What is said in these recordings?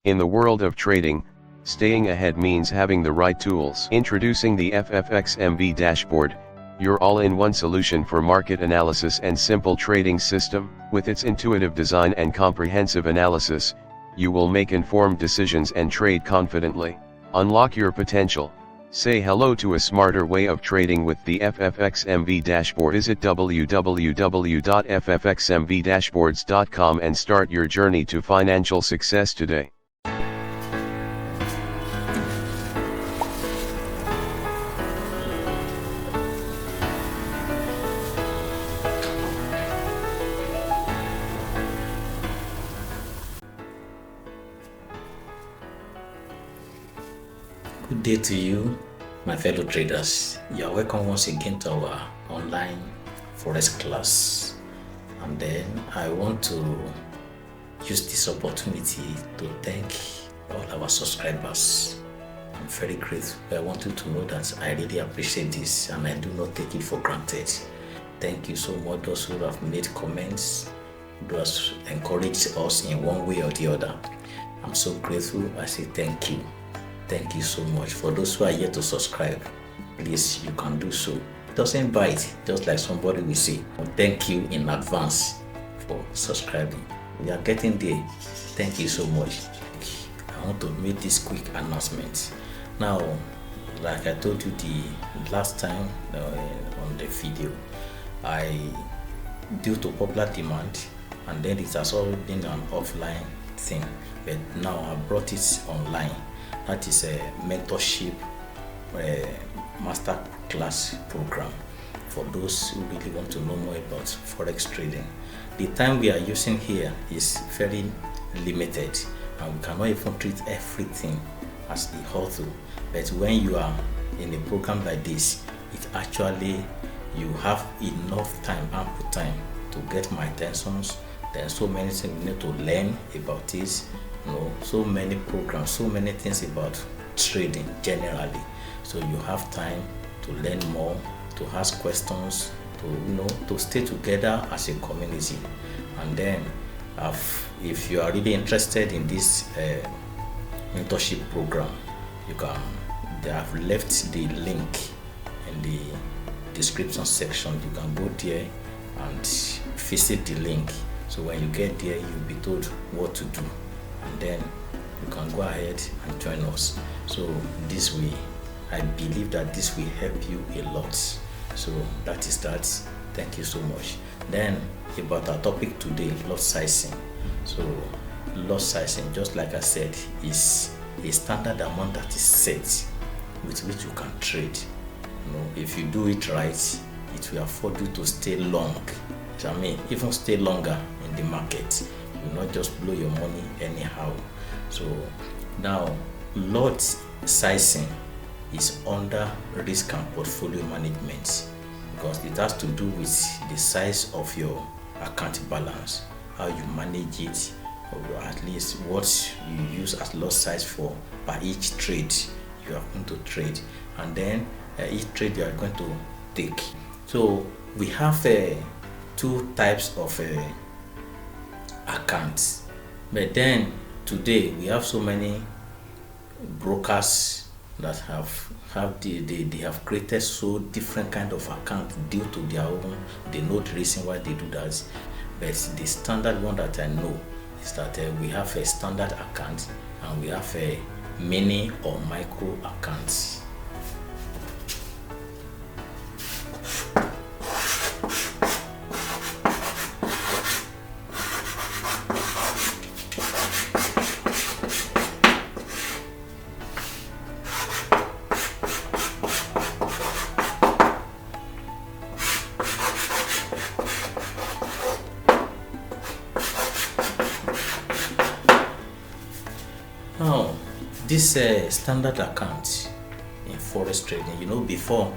In the world of trading, staying ahead means having the right tools. Introducing the FFXMB dashboard, your all-in-one solution for market analysis and simple trading system. With its intuitive design and comprehensive analysis, you will make informed decisions and trade confidently. Unlock your potential. Say hello to a smarter way of trading with the FFXMB dashboard. Visit www.ffxmbdashboards.com and start your journey to financial success today. Good day to you, my fellow traders. You are welcome once again to our online Forex class. And then I want to use this opportunity to thank all our subscribers. I'm very grateful. I want you to know that I really appreciate this and I do not take it for granted. Thank you so much, those who have made comments, those encouraged us in one way or the other. I'm so grateful. I say thank you. Thank you so much. For those who are yet to subscribe, please, you can do so. It doesn't bite, just like somebody will say. Thank you in advance for subscribing. We are getting there. Thank you so much. I want to make this quick announcement. Now, like I told you the last time on the video, due to popular demand, and then it has always been an offline thing, but now I brought it online. That is a mentorship master class program for those who really want to know more about forex trading. The time we are using here is very limited and we cannot even treat everything as the whole. But when you are in a program like this, it actually, you have enough time, ample time to get my attentions. There are so many things we need to learn about this. So many programs, so many things about trading generally. So you have time to learn more, to ask questions, to stay together as a community. And then, if you are really interested in this mentorship program, they have left the link in the description section. You can go there and visit the link. So when you get there, you'll be told what to do. And then you can go ahead and join us. So this way, I believe that this will help you a lot. So that is that. Thank you so much. Then about our topic today, lot sizing. So lot sizing, just like I said, is a standard amount that is set with which you can trade. If you do it right, it will afford you to stay long. Even stay longer in the market. You will not just blow your money anyhow. So now, lot sizing is under risk and portfolio management because it has to do with the size of your account balance, how you manage it, or at least what you use as lot size for per each trade you are going to trade, and then each trade you are going to take. So we have two types of accounts, but then today we have so many brokers that have created so different kind of account due to their own. They know the reason why they do that, but the standard one that I know is that we have a standard account and we have a mini or micro accounts. Now, this standard account in forex trading, before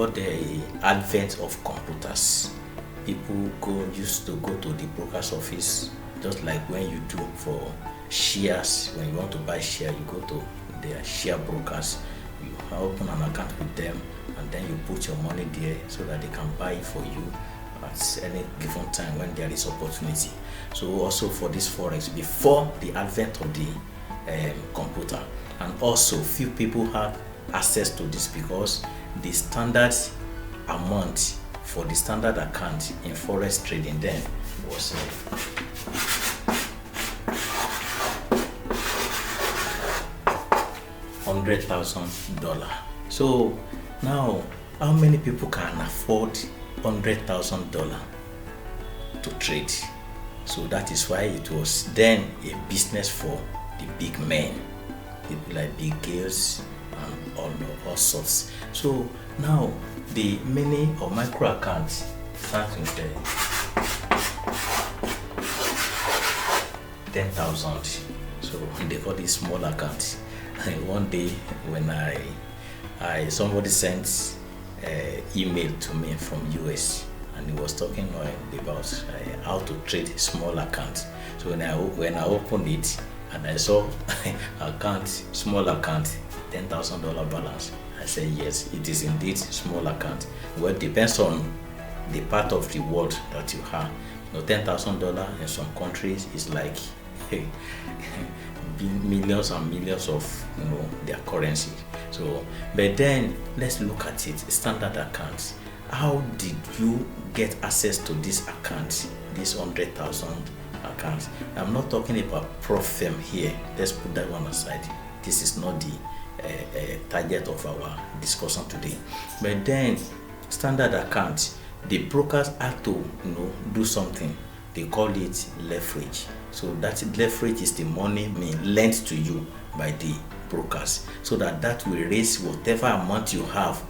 the advent of computers, people used to go to the broker's office, just like when you do for shares. When you want to buy share, you go to their share brokers, you open an account with them, and then you put your money there so that they can buy it for you at any given time when there is opportunity. So also for this forex, before the advent of the computer. And also few people had access to this because the standard amount for the standard account in forex trading then was $100,000. So now, how many people can afford $100,000 to trade? So that is why it was then a business for the big men, people like Bill Gates and all sorts. So now the mini or micro accounts start with 10,000. So they call it small accounts. One day when I somebody sent email to me from US, and he was talking about how to trade small accounts. So when I opened it and I saw small account, $10,000 balance, I said yes, it is indeed small account. Well, it depends on the part of the world that you have. $10,000 in some countries is like millions and millions of their currency. So, but then let's look at it. Standard accounts. How did you get access to this account, this 100,000 accounts? I'm not talking about prop firm here. Let's put that one aside. This is not the target of our discussion today. But then standard accounts, the brokers have to do something. They call it leverage. So that leverage is the money lent to you by the brokers, so that will raise whatever amount you have.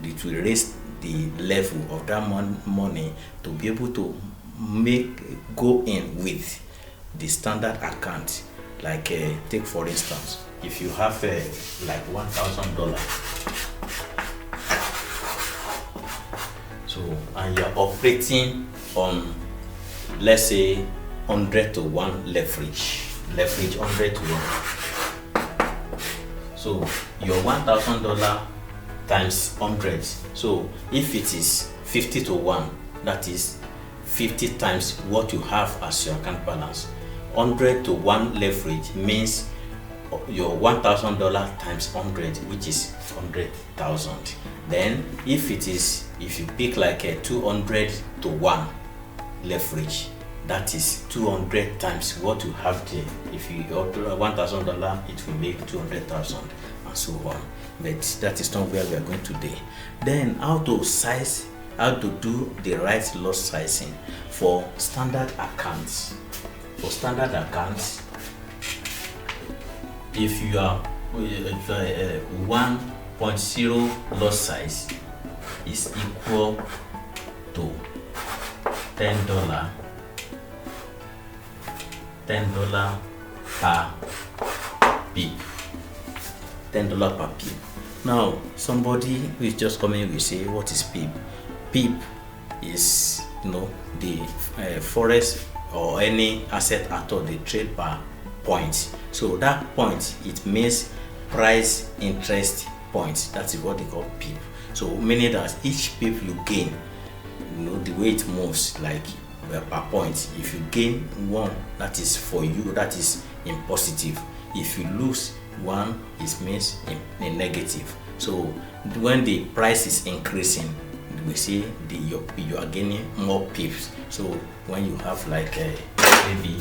It will raise the level of that money to be able to go in with the standard account. Like take for instance, if you have like $1,000, so and you're operating on, let's say, 100 to 1 leverage 100 to 1. So your $1,000 times 100. So if it is 50 to 1, that is 50 times what you have as your account balance. 100 to 1 leverage means your $1,000 times 100, which is 100,000. Then if you pick like a 200 to 1 leverage, that is 200 times what you have there. If you order $1,000, it will make 200,000 and so on. But that is not where we are going today. Then how to do the right loss sizing for standard accounts. For standard accounts, if you are 1.0 loss size is equal to $10 per pip. $10 per pip. Now somebody who is just coming will say, what is pip? Pip is the forex or any asset at all, they trade per point. So that point, it means price interest points. That is what they call pip. So meaning that each pip you gain, the way it moves, like per point. If you gain one, that is for you, that is in positive. If you lose one, it means in negative. So when the price is increasing, we see you are gaining more pips. So when you have like maybe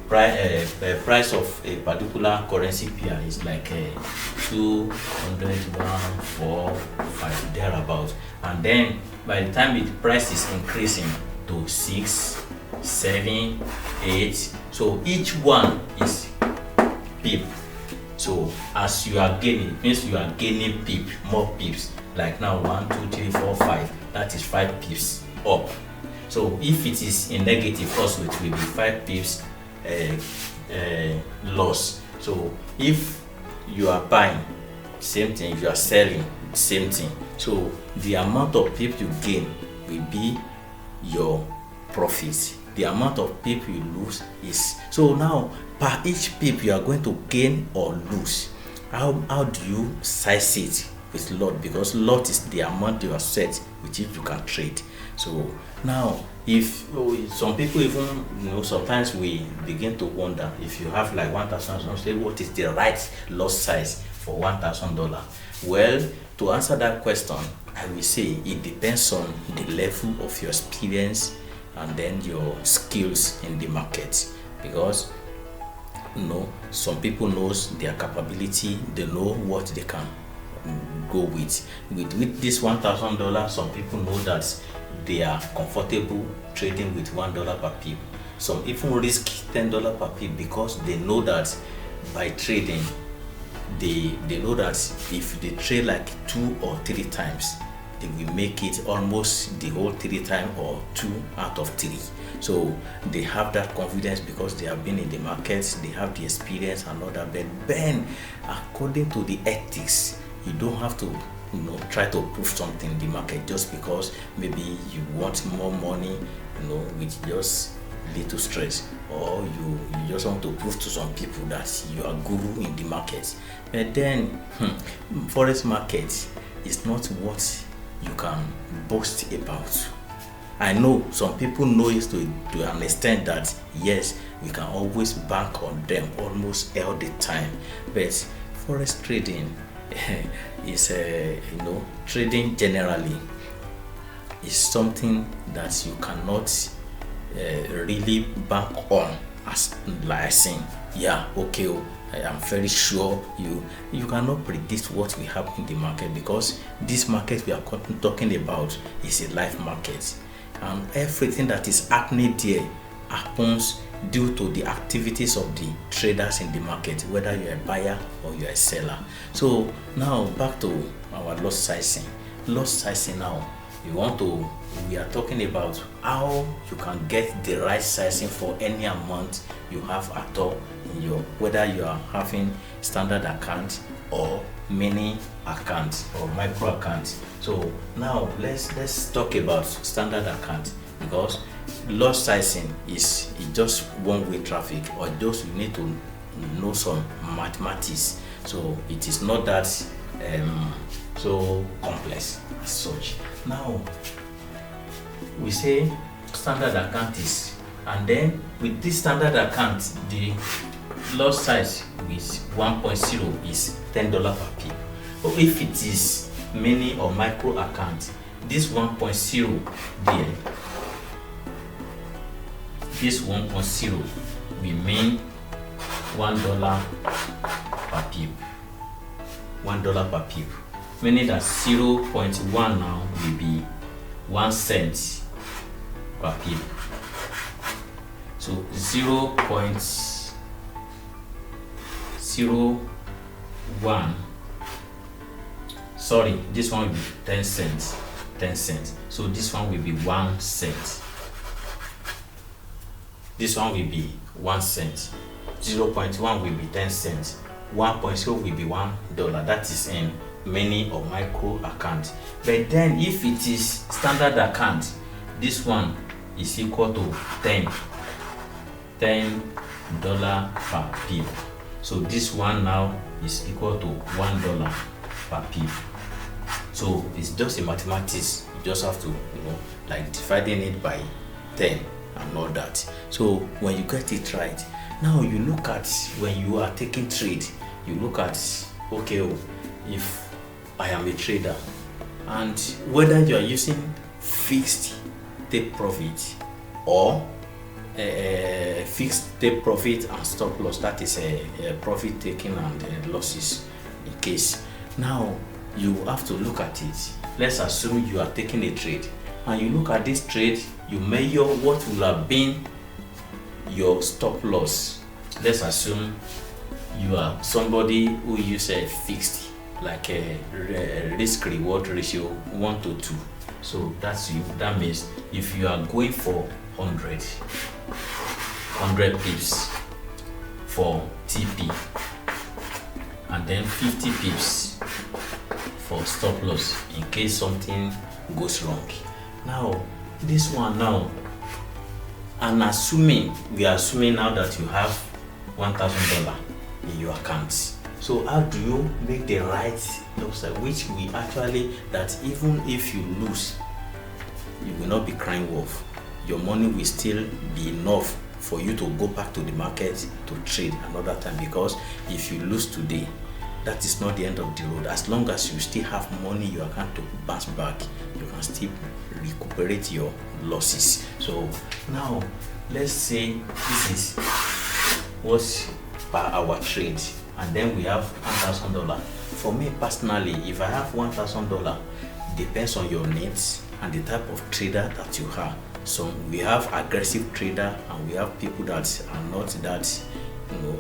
a price of a particular currency pair is like 200, 1, 4, 5, thereabout, and then by the time the price is increasing to 6, 7, 8, so each one is pip. So as you are gaining, it means you are gaining pip, more pips. Like now 1, 2, 3, 4, 5, that is 5 pips up. So if it is in negative, also it will be 5 pips loss. So if you are buying, same thing. If you are selling, same thing. So the amount of pip you gain will be your profit. The amount of pip you lose is, so now per each pip you are going to gain or lose. How do you size it with lot, because lot is the amount you are set which you can trade. So now, if some people even, sometimes we begin to wonder, if you have like 1,000, say what is the right loss size for $1,000? Well, to answer that question, I will say it depends on the level of your experience and then your skills in the market, because some people knows their capability, they know what they can go with this $1,000. Some people know that they are comfortable trading with $1 per pip. Some even risk $10 per pip, because they know that by trading, they know that if they trade like 2 or 3 times, they will make it almost the whole 3 times or 2 out of 3. So they have that confidence because they have been in the markets, they have the experience and all that. But then, according to the ethics, you don't have to try to prove something in the market just because maybe you want more money, with just little stress, or you just want to prove to some people that you are guru in the market. But then, forex market is not what you can boast about. I know some people know it to an extent that yes, we can always bank on them almost all the time. But forex trading is trading generally is something that you cannot really bank on, as like saying, yeah, okay, I am very sure you cannot predict what will happen in the market, because this market we are talking about is a live market, and everything that is happening there happens due to the activities of the traders in the market, whether you're a buyer or you're a seller. So now back to our loss sizing. Loss sizing now, we are talking about how you can get the right sizing for any amount you have at all in your, whether you are having standard account or mini account or micro account. So now let's talk about standard account, because loss sizing is just one-way traffic, or just you need to know some mathematics. So it is not that so complex as such. Now we say standard account is, and then with this standard account, the loss size with 1.0 is $10 per pip. But if it is mini or micro account, this 1.0 there, this 1.0 will mean $1 per pip. $1 per pip. Meaning that 0.1 now will be 1 cent per pip. So 0.01, sorry, this one will be 10 cents. 10 cents. So this one will be 1 cent. This one will be 1 cent. 0.1 will be 10 cents. 1.0 will be $1. That is in mini or micro account. But then if it is standard account, this one is equal to $10 per pip. So this one now is equal to $1 per pip. So it's just a mathematics. You just have to like dividing it by 10 and all that. So when you get it right, now you look at, when you are taking trade, you look at, okay, if I am a trader, and whether you are using fixed take profit or fixed take profit and stop loss, that is a profit taking and losses in case. Now you have to look at it. Let's assume you are taking a trade, and you look at this trade, you measure what will have been your stop loss. Let's assume you are somebody who uses a fixed, like a risk reward ratio 1:2. So that's you. That means if you are going for 100 pips for TP, and then 50 pips for stop loss in case something goes wrong. Now this one now, and we are assuming now that you have $1,000 in your account. So how do you make the right upside, which we actually, that even if you lose, you will not be crying wolf. Your money will still be enough for you to go back to the market to trade another time, because if you lose today, that is not the end of the road. As long as you still have money in your account to bounce back, you can still recuperate your losses. So now let's say this is what's per our trade, and then we have $1,000. For me personally, if I have $1,000, depends on your needs and the type of trader that you have. So we have aggressive trader and we have people that are not that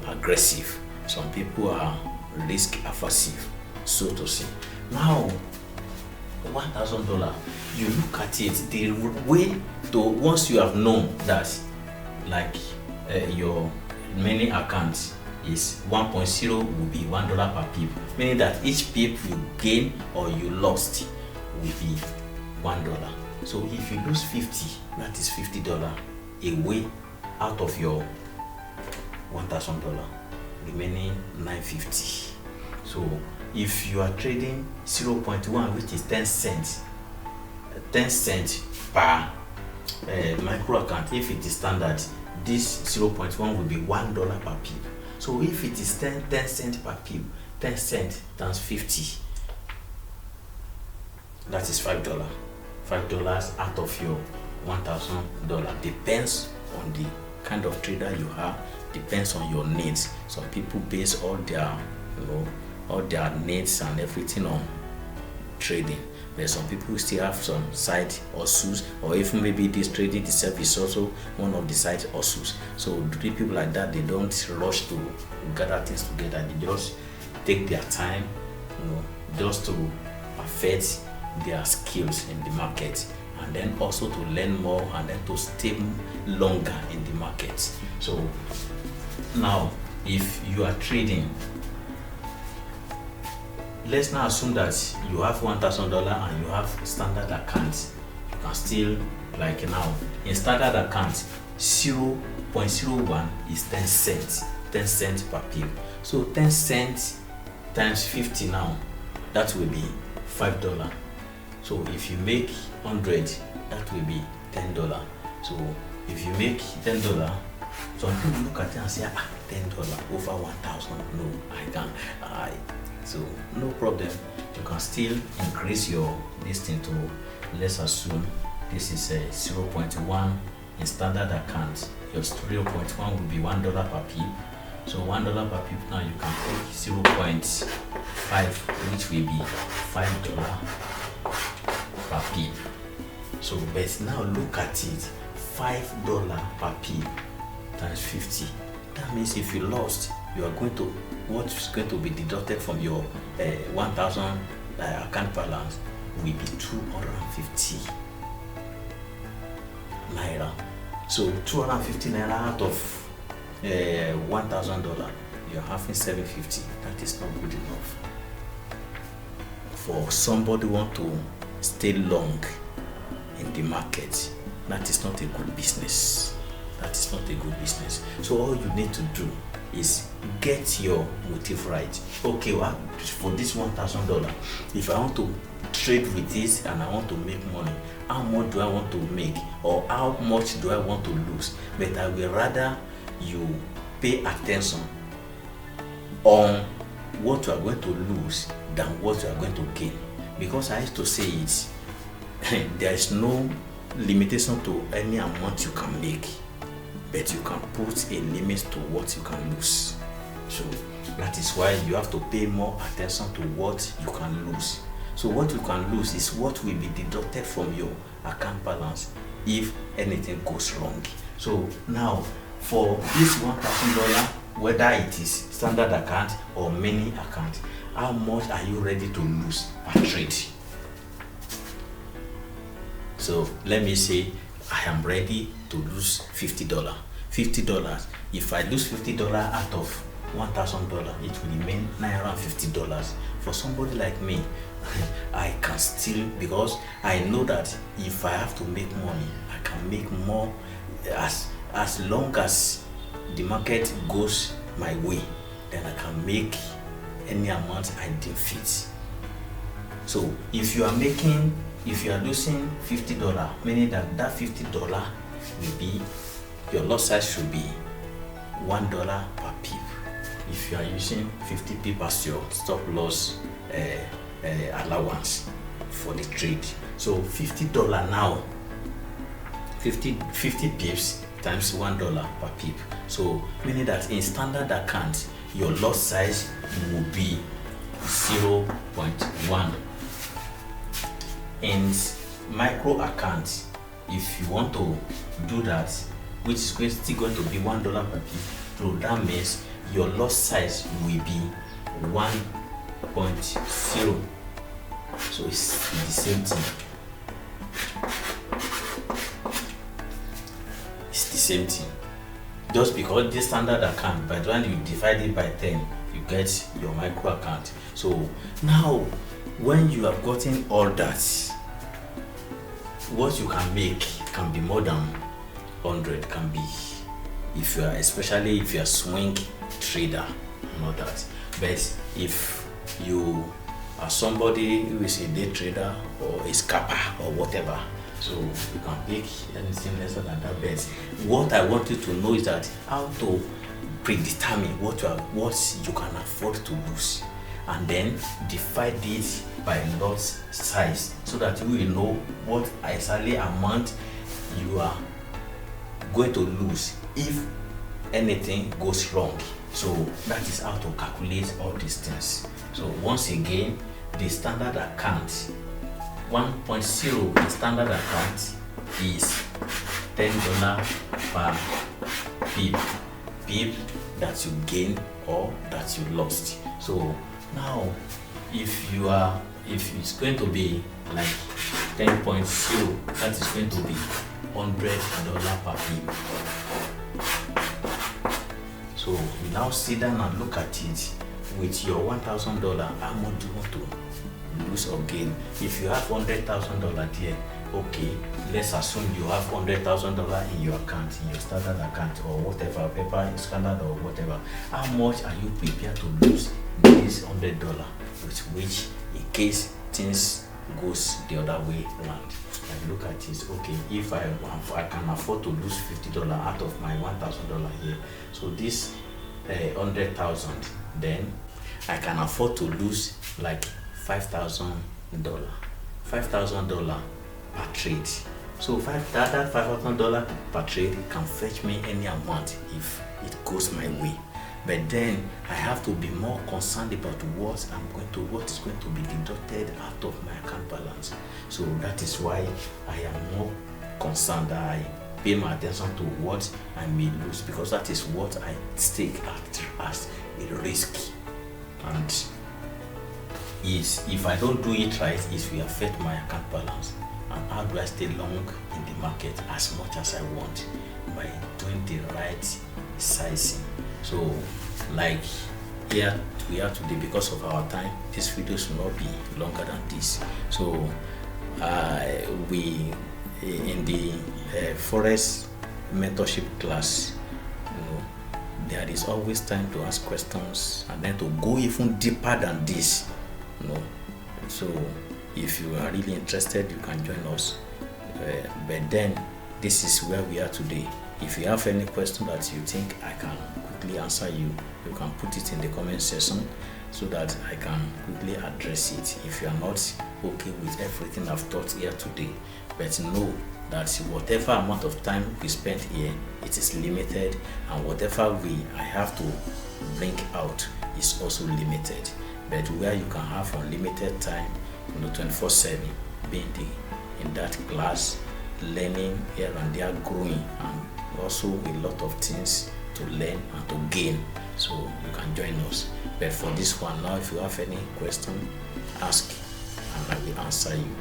aggressive. Some people are risk aversive, so to say. Now $1,000, you look at it, the way to, once you have known that like your many accounts is 1.0 will be $1 per pip, meaning that each pip you gain or you lost will be $1. So if you lose 50, that is $50 away out of your $1,000, remaining $950. So if you are trading 0.1, which is 10 cents per micro account, if it is standard, this 0.1 will be $1 per pip. So if it is 10 cents per pip, 10 cents times 50, that is $5. $5 out of your $1,000. Depends on the kind of trader you are, depends on your needs. Some people base all their all their needs and everything on trading. There's some people who still have some side hustles, or even maybe this trading itself is also one of the side hustles. So people like that, they don't rush to gather things together. They just take their time, just to perfect their skills in the market, and then also to learn more, and then to stay longer in the market. So now if you are trading, let's now assume that you have $1,000 and you have standard account. You can still, like now in standard account, 0.01 is 10 cents per pip. So 10 cents times 50 now, that will be $5. So if you make 100, that will be $10. So if you make $10, some people look at it and say, $10 over 1,000. No, I can't. So no problem. You can still increase your listing to, let's assume this is a 0.1 in standard account. Your 0.1 will be $1 per pip. So $1 per pip, now you can take 0.5, which will be $5 per pip. So but now look at it, $5 per pip times 50. That means if you lost, you are going to, what's going to be deducted from your 1,000 account balance will be 250 naira. So 250 naira out of $1,000, you're having 750. That is not good enough for somebody want to stay long in the market. That is not a good business. That is not a good business. So all you need to do is get your motive right. Okay, well, for this $1,000, if I want to trade with this and I want to make money, how much do I want to make, or how much do I want to lose? But I will rather you pay attention on what you are going to lose than what you are going to gain. Because I used to say it, there is no limitation to any amount you can make, but you can put a limit to what you can lose. So that is why you have to pay more attention to what you can lose. So what you can lose is what will be deducted from your account balance if anything goes wrong. So now for this $1,000, whether it is standard account or mini account, how much are you ready to lose per trade? So let me say I am ready to lose $50. $50. If I lose $50 out of $1,000, it will remain $950. For somebody like me, I can still, because I know that if I have to make money, I can make more as long as the market goes my way. Then I can make any amount I deem fit. So if you are losing $50, meaning that $50 will be, your lot size should be $1 per pip. If you are using 50 pip as your stop loss allowance for the trade, so $50 now, 50 pips times $1 per pip. So meaning that in standard account, your lot size will be 0.1. In micro account, if you want to do that, which is still going to be $1 per pip, so that means your lot size will be 1.0. So it's the same thing. It's the same thing. Just because this standard account, but when you divide it by 10, you get your micro account. So now, when you have gotten all that, what you can make can be more than 100. Can be, if you are, especially if you are swing trader, not that. But if you are somebody who is a day trader or a scalper or whatever, so you can make anything lesser than that. But what I want you to know is that how to predetermine what you can afford to lose, and then divide it by lot size, so that you will know what exactly amount you are going to lose if anything goes wrong. So that is how to calculate all these things. So once again, the standard account 1.0, the standard account is $10 per pip that you gain or that you lost. So now, if it's going to be like 10.0, that is going to be $100 per pip. So you now sit down and look at it with your $1,000. How much do you want to lose or gain? If you have $100,000 there, okay, let's assume you have $100,000 in your account, in your standard account or whatever, paper standard or whatever. How much are you prepared to lose this $100, with which, in case things goes the other way around? And look at it. Okay, if I can afford to lose $50 out of my $1,000 here, so this 100,000, then I can afford to lose like $5,000 per trade. So that $5,000 per trade can fetch me any amount if it goes my way. But then I have to be more concerned about what is going to be deducted out of my account balance. So that is why I am more concerned that I pay my attention to what I may lose, because that is what I stake as a risk. And if I don't do it right, it will affect my account balance. And how do I stay long in the market as much as I want? By doing the right sizing. So like here we are today, because of our time, this video should not be longer than this. So we in the Forex mentorship class, there is always time to ask questions and then to go even deeper than this. So if you are really interested, you can join us. But then this is where we are today. If you have any question that you think I can quickly answer you, you can put it in the comment section so that I can quickly address it. If you are not okay with everything I've taught here today, but know that whatever amount of time we spent here, it is limited, and whatever I have to bring out is also limited. But where you can have unlimited time, 24/7, being in that class, learning here and there, growing, and also a lot of things to learn and to gain. So you can join us. But for this one now, if you have any question, ask and I will answer you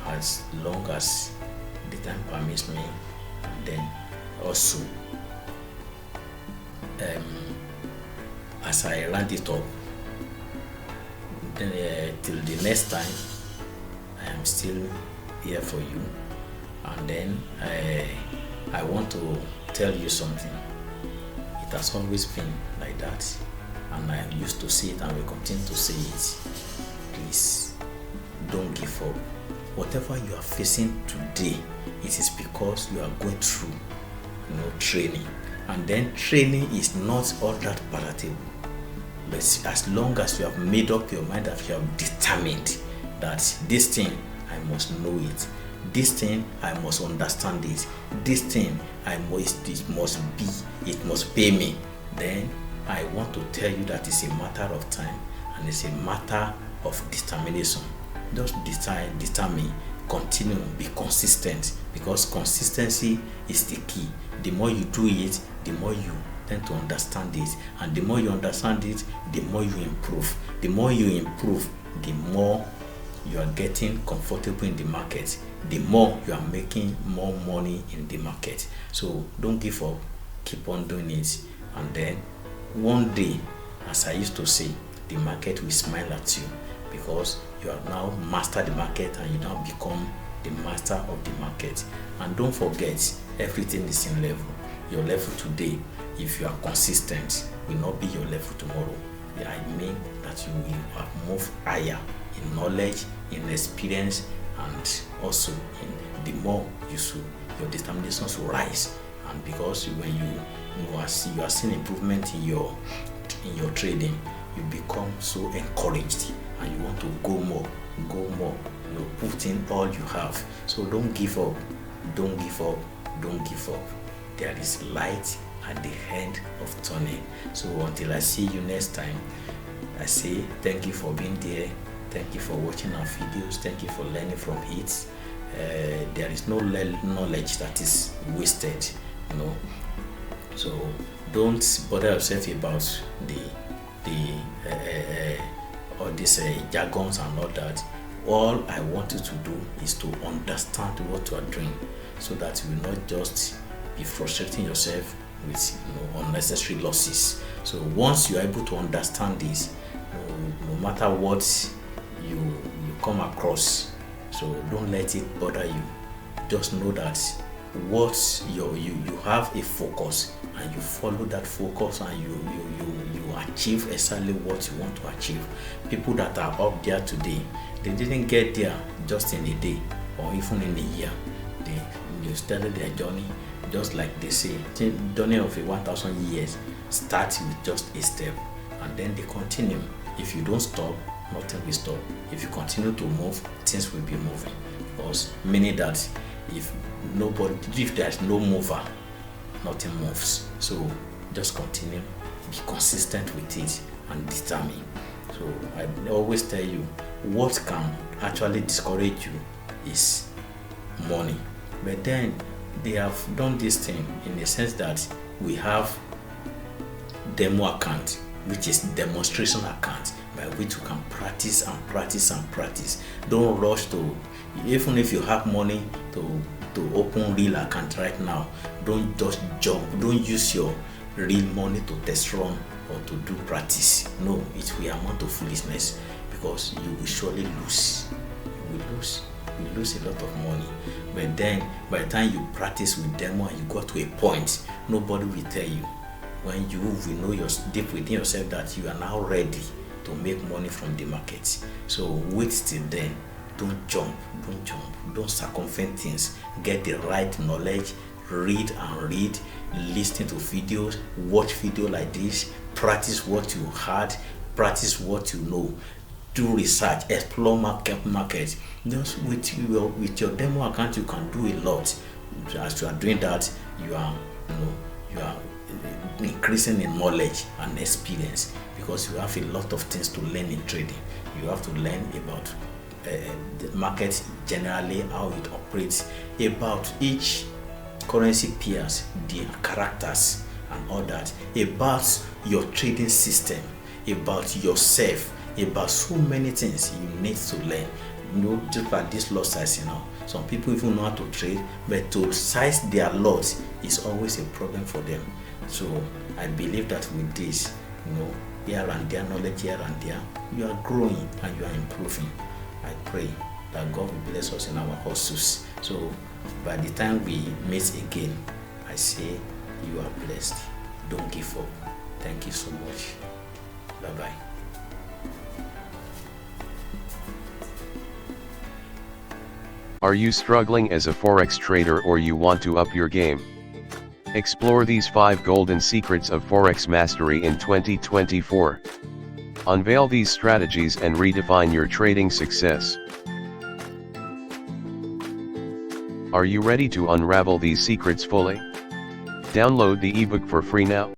as long as the time permits me. And then also as I round it up, then till the next time, I am still here for you. And then I want to tell you something. It has always been like that. and I used to say it and will continue to say it. Please don't give up. Whatever you are facing today, it is because you are going through training. And then training is not all that palatable. But as long as you have made up your mind, that you have determined that this thing, I must know it. This thing, I must understand it. This thing, it must pay me. Then I want to tell you that it's a matter of time and it's a matter of determination. Just determine, continue, be consistent, because consistency is the key. The more you do it, the more you tend to understand it, and the more you understand it, the more you improve. The more you improve, the more you are getting comfortable in the market, the more you are making more money in the market. So don't give up, keep on doing it, and then one day, as I used to say, the market will smile at you, because you have now mastered the market and you now become the master of the market. And don't forget, everything is in level. Your level today, if you are consistent, will not be your level tomorrow. I mean that you will have moved higher in knowledge, in experience, and also in the more you should, your determination will rise. And because when you are seeing improvement in your trading, you become so encouraged and you want to go more. You put in all you have. So don't give up. Don't give up. Don't give up. There is light at the end of tunnel. So until I see you next time, I say thank you for being there. Thank you for watching our videos. Thank you for learning from it. There is no knowledge that is wasted, So don't bother yourself about all these jargons and all that. All I want you to do is to understand what you are doing, so that you will not just be frustrating yourself with unnecessary losses. So once you are able to understand this, no matter what you come across, so don't let it bother you. Just know that what you have a focus, and you follow that focus, and you achieve exactly what you want to achieve. People that are up there today, they didn't get there just in a day or even in a year. They started their journey, just like they say, the journey of 1,000 years starts with just a step, and then they continue. If you don't stop, nothing will stop. If you continue to move, things will be moving. Because meaning that if there's no mover, nothing moves. So just continue, be consistent with it, and determine. So I always tell you, what can actually discourage you is money. But then they have done this thing in the sense that we have demo account, which is demonstration account, by which you can practice and practice and practice. Don't rush to, even if you have money to open real account right now, don't just jump. Don't use your real money to test run or to do practice. No, it will amount to foolishness, because you will surely lose. You will lose a lot of money. But then by the time you practice with demo and you got to a point, nobody will tell you. When you will know deep within yourself that you are now ready to make money from the market. So wait till then. Don't jump, don't circumvent things. Get the right knowledge, read, listen to videos, watch video like this, practice what you heard, practice what you know, do research, explore market. Just with your demo account, you can do a lot. As you are doing that, you are increasing in knowledge and experience, because you have a lot of things to learn in trading. You have to learn about the market generally, how it operates, about each currency pairs, their characters and all that, about your trading system, about yourself, about so many things you need to learn. Just like this lot size, some people even know how to trade, but to size their lot is always a problem for them. So I believe that with this, here and there, knowledge here and there, you are growing and you are improving. I pray that God will bless us in our hustles. So by the time we meet again, I say you are blessed. Don't give up. Thank you so much. Bye-bye. Are you struggling as a Forex trader or you want to up your game? Explore these 5 golden secrets of Forex mastery in 2024. Unveil these strategies and redefine your trading success. Are you ready to unravel these secrets fully? Download the ebook for free now.